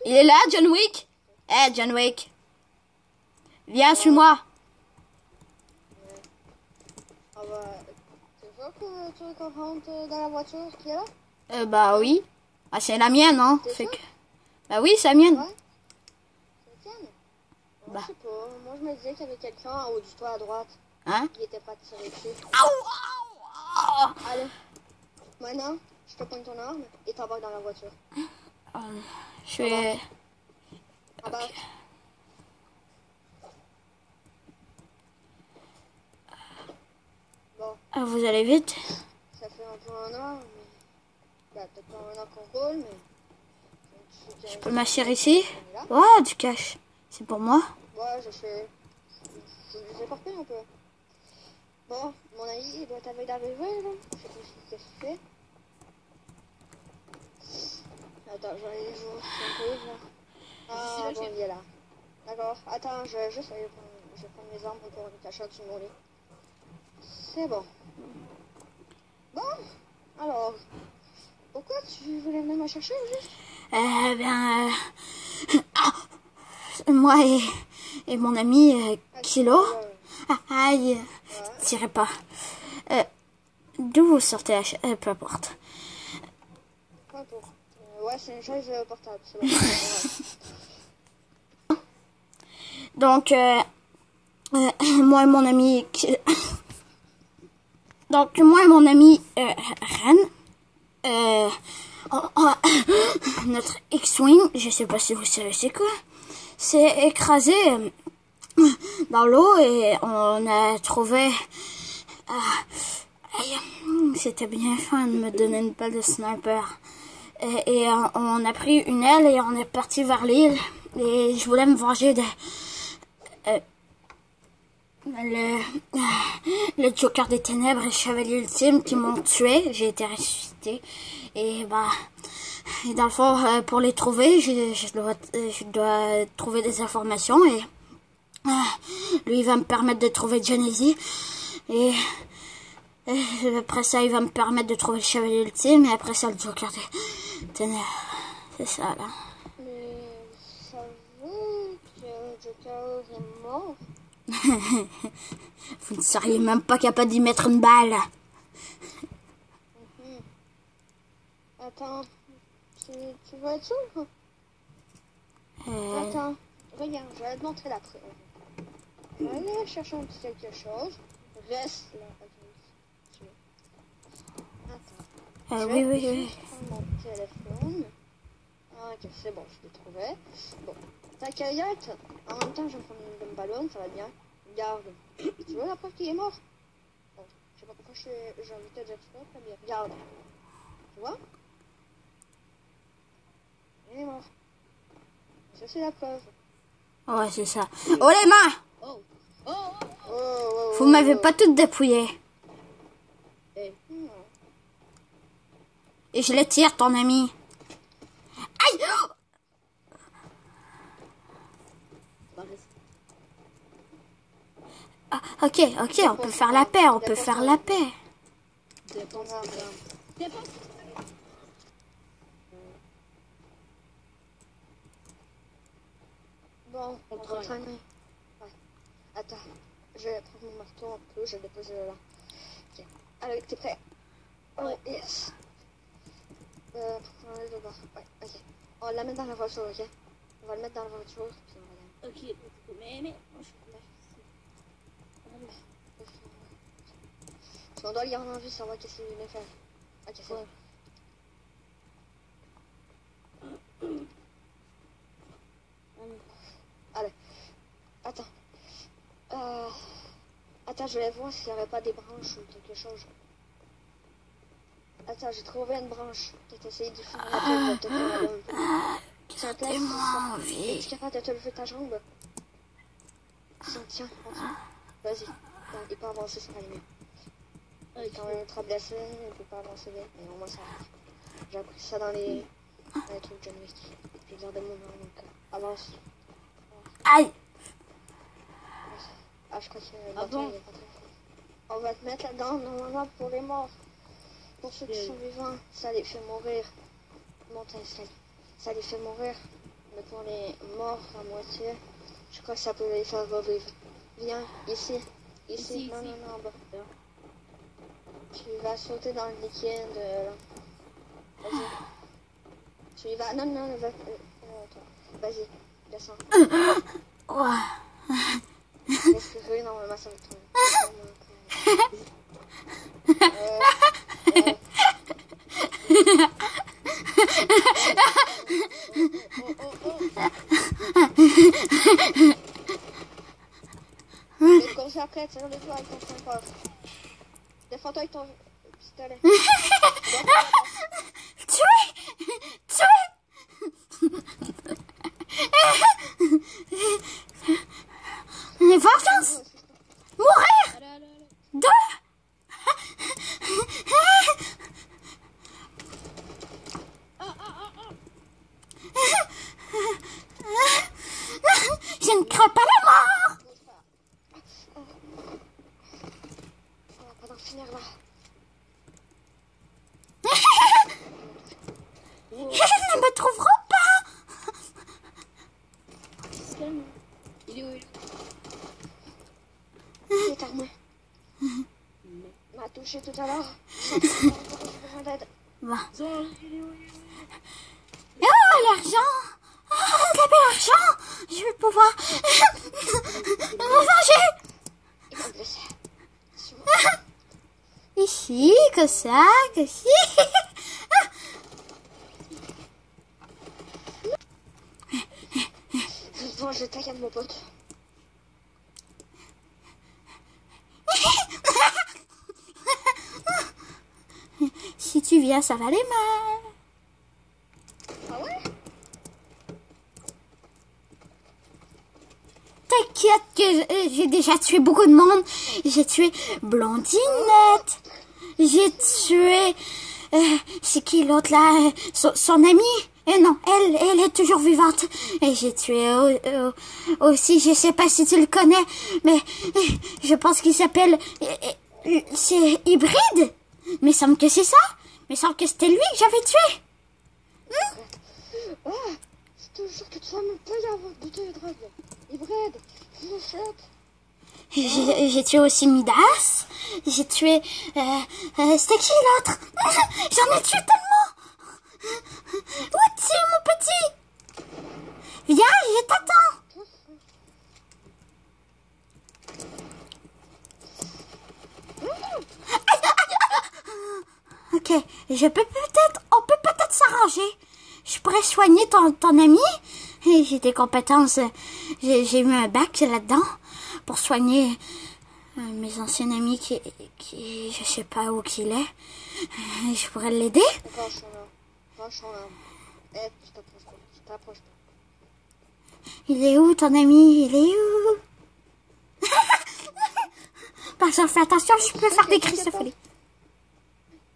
Il est là, John Wick? Eh, John Wick. Viens, suis-moi. Ah bah, c'est sûr que tu veux qu'on rentre dans la voiture qui est là? Bah oui. Ah, c'est la mienne, hein. T'es Fait sûr? que... Bah oui, c'est la mienne. Ouais. C'est la tienne? Bah. Je sais pas. Moi, je me disais qu'il y avait quelqu'un en haut du toit à droite Hein? qui était pas tiré dessus. Aouh! Allez. Maintenant, je te pointe ton arme et t'embarques dans la voiture. Je vais... Embarque. Bon, Ah, vous allez vite? ça fait un peu un an, mais... Bah, peut-être pas un an qu'on roule, mais... Je peux m'asseoir ici? On est là. Ouais, du cash. C'est pour moi? Ouais, je sais. Je vous ai porté un peu. Bon, mon ami, il doit t'avoir d'arriver, là. Je sais pas ce que tu fais. Attends, je vais aller jouer un peu, là. Ah, bon, il est là. D'accord. Attends, je vais juste aller prendre mes armes pour me cacher au-dessus de mon lit. C'est bon. Bon, alors, pourquoi tu voulais venir me chercher, au juste? Moi et mon ami Kilo. Ah, aïe, Ouais. tirez pas. D'où vous sortez peu importe. Peu importe. Ouais, c'est une chaise portable, c'est bon. Ouais. Donc, moi et mon ami... Donc, moi et mon ami Ren, notre X-Wing, je sais pas si vous savez c'est quoi, s'est écrasé dans l'eau et on a trouvé... C'était bien fin de me donner une balle de sniper. Et on a pris une aile et on est parti vers l'île. Et je voulais me venger de... le Joker des Ténèbres et le Chevalier Ultime qui m'ont tué. J'ai été ressuscité. Et bah... Et dans le fond, pour les trouver, je dois trouver des informations. Et lui, il va me permettre de trouver Genesee. Et après ça, il va me permettre de trouver le Chevalier Ultime. Et après ça, le Joker des Ténèbres. C'est ça, là. Mais ça veut que Joker est mort? Vous ne seriez même pas capable d'y mettre une balle. Attends, tu veux être sûr? Attends, regarde, je vais te montrer la preuve. Je vais aller chercher un petit quelque chose. Reste là. Attends. Oui. Je vais prendre mon téléphone. Ah, ok, c'est bon, je l'ai trouvé. Bon, t'inquiète, en même temps, je vais prendre une ballon, ça va bien. Regarde. Tu vois la preuve qu'il est mort? Bon, je sais pas pourquoi j'ai envie de te dire ça, mais bien. Regarde. Tu vois? Il est mort. Ça, c'est la preuve. Ouais, c'est ça. Oh, les mains! Vous m'avez pas toutes dépouillé. Et je les tire, ton ami. Aïe! Ah, ok, on peut faire la paix, Bon, on va traîner. Ouais. Attends, je vais prendre mon marteau un peu, je vais le déposer là. Ok. Allez, t'es prêt? Oh, yes. Prends-le de bord. Ouais, ok. On va la mettre dans la voiture, ok? On va le mettre dans la voiture, puis on va la... Ok, mais... Si on doit le garder en vie, savoir qu'est-ce qu'il voulait faire. Ok, c'est bon. Allez. Attends. Attends, je vais voir s'il n'y avait pas des branches ou quelque chose. Attends, j'ai trouvé une branche. Peut-être essayer de faire la tête, peut-être qu'on va aller un peu. Tiens, place, es-tu capable de te lever ta jambe? Tiens, vas-y. Non, il peut avancer, ça va aller mieux. Il est quand même ultra blessé, il ne peut pas avancer bien, mais au moins ça va. J'ai appris ça dans les trucs de John Wick. J'ai gardé mon nom, donc avance. Aïe! Ah, je crois que le bâton il est pas très fort. On va te mettre là-dedans, normalement pour les morts. Pour ceux qui sont vivants, ça les fait mourir. Monte à l'escalier. Ça les fait mourir. Mettons les morts à moitié. Je crois que ça peut les faire revivre. Viens, ici. Ici. Non, non, non, bas. Tu vas sauter dans le liquide. Vas-y. Tu y vas. Non, non, vas-y, descends. Respirer, normalement, ça va être le concert prêt, tire les toits avec ton sniper. Défends-toi avec ton pistolet. Tuez! Vengeance! Mourir! Deux! Je ne crains pas la mort! On va pas d'en finir là. Ils ne me trouveront pas! Il est où? Il est armé. M'a touché tout à l'heure. J'ai besoin d'aide. Bon. Oh, l'argent! Oh, de la belle argent! Je vais pouvoir me venger! Il va me blesser. Ici, comme ça, comme ci. Bon, je t'inquiète, mon pote. Si tu viens, ça va aller mal. Ah ouais? T'inquiète que j'ai déjà tué beaucoup de monde. J'ai tué Blondinette. J'ai tué... c'est qui l'autre là? Son amie? Non, elle est toujours vivante. Et j'ai tué aussi, je sais pas si tu le connais, mais je pense qu'il s'appelle... c'est Hybride. Mais il semble que c'est ça. Mais il semble que c'était lui que j'avais tué. Je te jure que tu vas me payer avant de te drogue. Hybride, j'ai tué aussi Midas. J'ai tué... c'était qui l'autre? J'en ai tué tellement. Où es-tu, mon petit? Viens, je t'attends. Ok, on peut peut-être s'arranger. Je pourrais soigner ton ami. Et j'ai des compétences. J'ai eu un bac là-dedans pour soigner mes anciens amis qui je sais pas où qu'il est. Je pourrais l'aider. Franchement, tu t'approches pas. Il est où ton ami? Il est où? Par exemple, fais attention, je peux faire des crises de folie.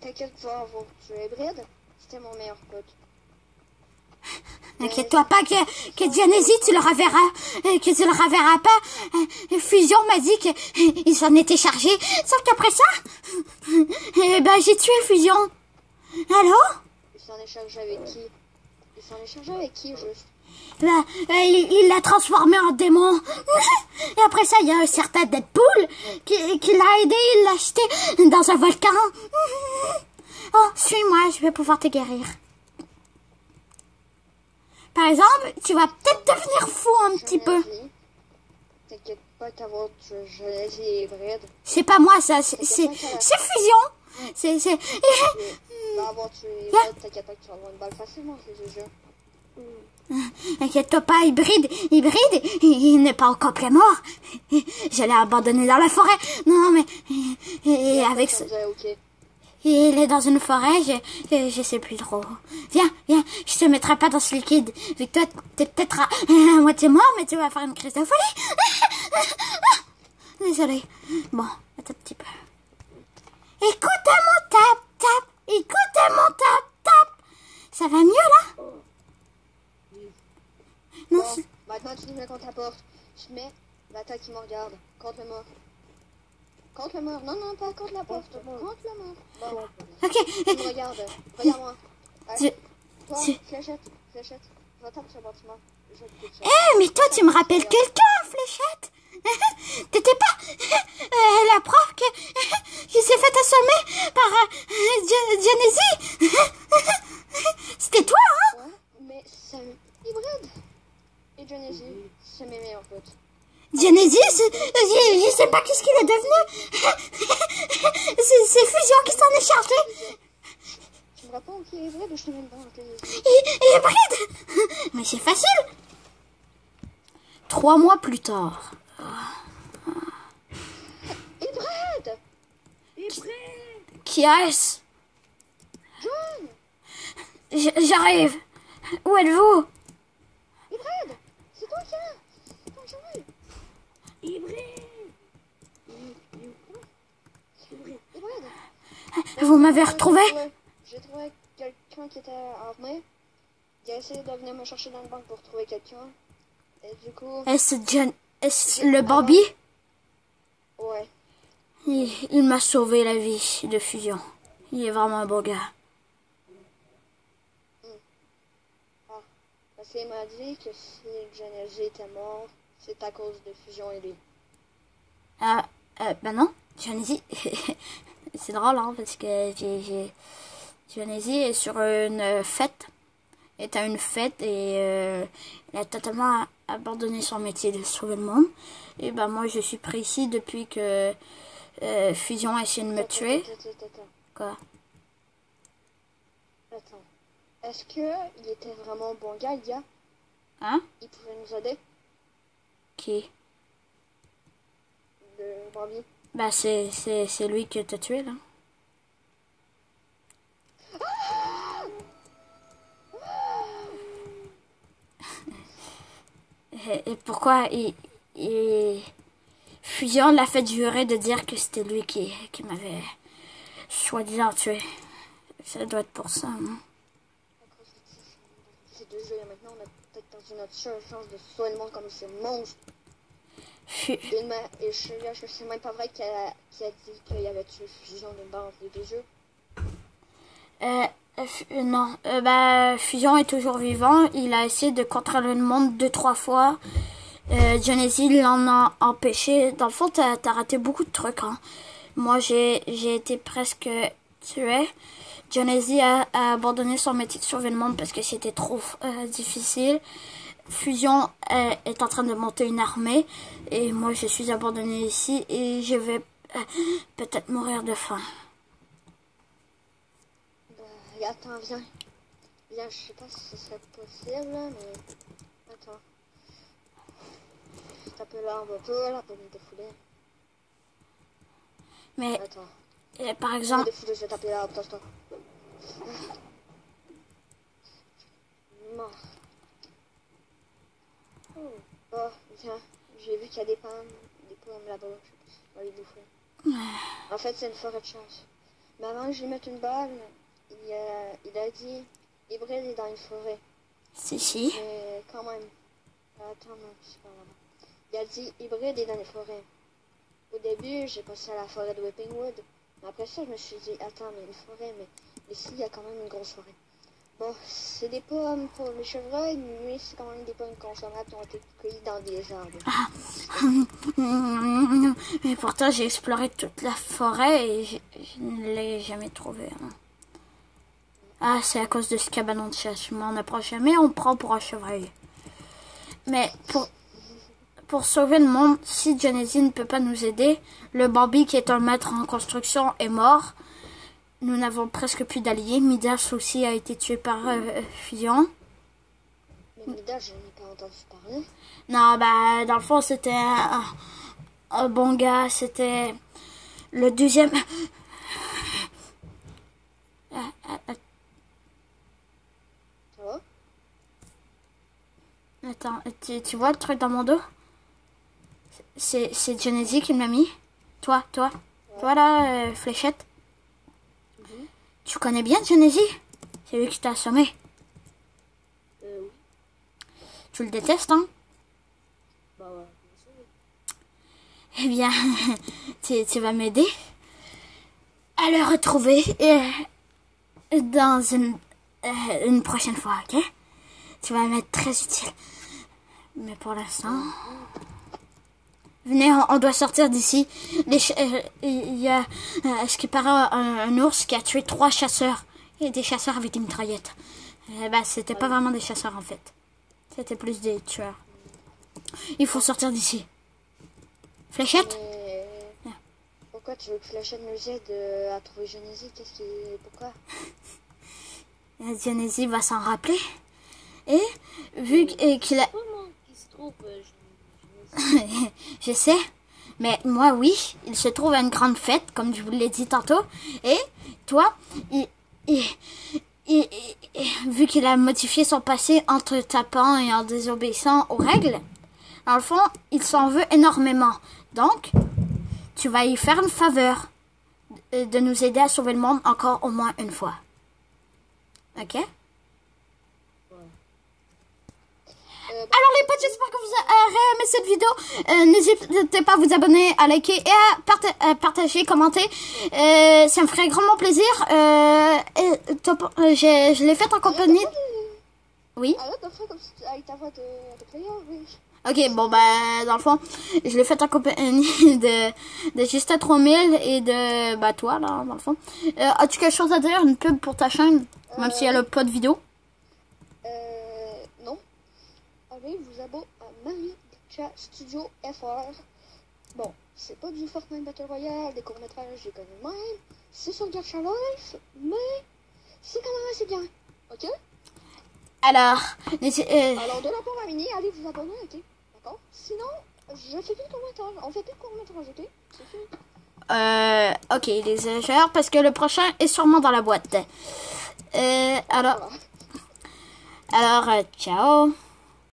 T'inquiète pas, avant que tu es Hybride, c'était mon meilleur pote. N'inquiète-toi pas que Dionysie, tu le reverras. Que tu le reverras pas. Fusion m'a dit qu'il s'en était chargé. Sauf qu'après ça, j'ai tué Fusion. Allô? Il s'en est chargé avec qui? Juste? Il l'a transformé en démon. Et après ça, il y a un certain Deadpool qui l'a aidé. Il l'a acheté dans un volcan. Oh, suis-moi, je vais pouvoir te guérir. Par exemple, tu vas peut-être devenir fou un petit peu. T'inquiète pas qu'avoir Genésie et Hybride. C'est pas moi ça, c'est Fusion. C'est... Avant tu es Hybride, t'inquiète pas que tu vas avoir une balle facilement, c'est le jeu. Inquiète-toi pas, Hybride, il n'est pas encore plein mort. Je l'ai abandonné dans la forêt. Non, mais... Et avec ce... Il est dans une forêt, je sais plus trop. Viens, je te mettrai pas dans ce liquide. Vu que toi, t'es peut-être à moitié mort, mais tu vas faire une crise de folie. Désolée. Bon, attends un petit peu. Écoute mon tap. Ça va mieux, là? Non, bon, maintenant tu te mets contre la porte. Tu te mets l'attaque qui me regarde. Contre le mur. Non, pas contre la porte. Contre le mur. Bon. Ok. Tu me regardes. Regarde-moi. Toi, fléchette. Je tape sur le bâtiment. Mais toi, tu me rappelles quelqu'un, Fléchette? T'étais pas la prof qui s'est fait assommer par Dionysie? C'était toi, hein? Ouais, mais c'est un hybride. Et Dionysie, c'est mes meilleurs potes. Dionysie, je sais pas qu'est-ce qu'il est devenu. C'est Fusion qui s'en est chargé. Tu me réponds qui est hybride ou je te mets une barre? Hybride. Mais c'est facile. 3 mois plus tard. Hybride. Qui est-ce? John. J'arrive. Où êtes-vous? Hybride. C'est toi qui es. Bonjour. Hybride. Vous m'avez retrouvé? J'ai trouvé quelqu'un qui était armé. Il a essayé de venir me chercher dans le banc pour trouver quelqu'un. Et du coup... Est-ce le Barbie? Ouais. Il m'a sauvé la vie de Fusion. Il est vraiment un beau gars. Ah, parce qu'il m'a dit que si Genesis était mort, c'est à cause de Fusion et lui. Ben non, Genesis... C'est drôle, hein, parce que Genesis est sur une fête. Est à une fête et il a totalement abandonné son métier de sauver le monde. Et ben moi, je suis pris ici depuis que Fusion a essayé de me tuer. Attends. Quoi? Attends. Est-ce qu'il était vraiment un bon gars, le gars? Hein? Il pouvait nous aider? Qui? Le Barbie? Bah c'est lui qui t'a tué là. Et pourquoi Fusion l'a fait jurer de dire que c'était lui qui m'avait soi-disant tué. Ça doit être pour ça, hein? Ces 2 jeux, et maintenant on a peut-être dans notre seule chance de sauver le monde comme ces monstres. Et je sais même pas vrai qui a dit qu'il avait tué Fusion dans les 2 jeux. Non, Fusion est toujours vivant. Il a essayé de contrôler le monde 2-3 fois. Genesis l'en a empêché. Dans le fond, t'as raté beaucoup de trucs, hein. Moi, j'ai été presque tué. Genesis a abandonné son métier de sauver le monde parce que c'était trop difficile. Fusion est en train de monter une armée et moi je suis abandonnée ici et je vais peut-être mourir de faim. Attends, viens. Viens, je sais pas si ce serait possible, mais... Attends. Je tape l'arbre un peu, là, pour me défouler. Mais, attends. Par exemple... Je vais taper l'arbre, attends. Mort. Oh, viens. J'ai vu qu'il y a des pommes là-bas. Je sais pas si je vais les bouffer. En fait, c'est une forêt de chasse. Mais avant que je lui mette une balle, il a dit hybride est dans une forêt. Si. Mais quand même. Attends, non, c'est pas là-bas. Il a dit hybride est dans les forêts. Au début, j'ai passé à la forêt de Whippingwood. Mais après ça, je me suis dit, attends, mais une forêt, mais ici, il y a quand même une grosse forêt. Bon, c'est des pommes pour les chevreuils, mais c'est quand même des pommes consommables qui ont été cueillies dans des arbres. Mais pourtant, j'ai exploré toute la forêt et je ne l'ai jamais trouvée. Hein. Ah, c'est à cause de ce cabanon de chasse. Je m'en approche jamais, on me prend pour un chevreuil. Mais pour sauver le monde, si Genesis ne peut pas nous aider, le Barbie qui est un maître en construction est mort. Nous n'avons presque plus d'alliés. Midas aussi a été tué par Fusion. Mais Midas, je n'ai pas entendu parler. Non, dans le fond, c'était un bon gars. C'était le deuxième... Ça va? Attends, tu vois le truc dans mon dos? C'est Genesis qui me l'a mis. Toi. Ouais. Toi là, Fléchette. Tu connais bien Genesis? C'est lui qui t'a assommé. Oui. Tu le détestes, hein? Bah ouais, Eh bien, tu vas m'aider à le retrouver dans une prochaine fois, ok? tu vas m'être très utile. Mais pour l'instant... Venez, on doit sortir d'ici. Il y a, ce qui paraît, un ours qui a tué 3 chasseurs. Et des chasseurs avec des mitraillettes. C'était pas vraiment des chasseurs en fait. C'était plus des tueurs. Il faut sortir d'ici. Fléchette? Mais... Pourquoi tu veux que Fléchette nous aide à trouver Genésie? Pourquoi? Genésie va s'en rappeler. Et vu qu'il a... Comment il se trouve Je sais, mais moi oui, il se trouve à une grande fête, comme je vous l'ai dit tantôt, et toi, vu qu'il a modifié son passé en te tapant et en désobéissant aux règles, dans le fond, il s'en veut énormément. Donc, tu vas y faire une faveur de nous aider à sauver le monde encore au moins une fois. Ok? Alors les potes, j'espère que vous avez aimé cette vidéo. N'hésitez pas à vous abonner, à liker et à partager, commenter. Ça me ferait grandement plaisir. Je l'ai fait en compagnie... Oui. Arrête de faire comme si avec ta voix de player, oui. Ok, bon dans le fond, je l'ai fait en compagnie de Justin 3000 et de toi là, dans le fond. As-tu quelque chose à dire, une pub pour ta chaîne, même si elle a pas de vidéo? Non. Allez vous abonner à Maricha Studio FR. Bon, c'est pas du Fortnite Battle Royale, des courts-métrages, j'ai connu même. C'est sur Gacha Life, mais c'est quand même assez bien. Ok? Alors, alors de la part à Mini, allez vous abonner, ok? D'accord? Sinon, je fais plus de court-métrage. On fait plus de court-métrage, ok? C'est fini. Ok, les heures, parce que le prochain est sûrement dans la boîte. Alors, ciao.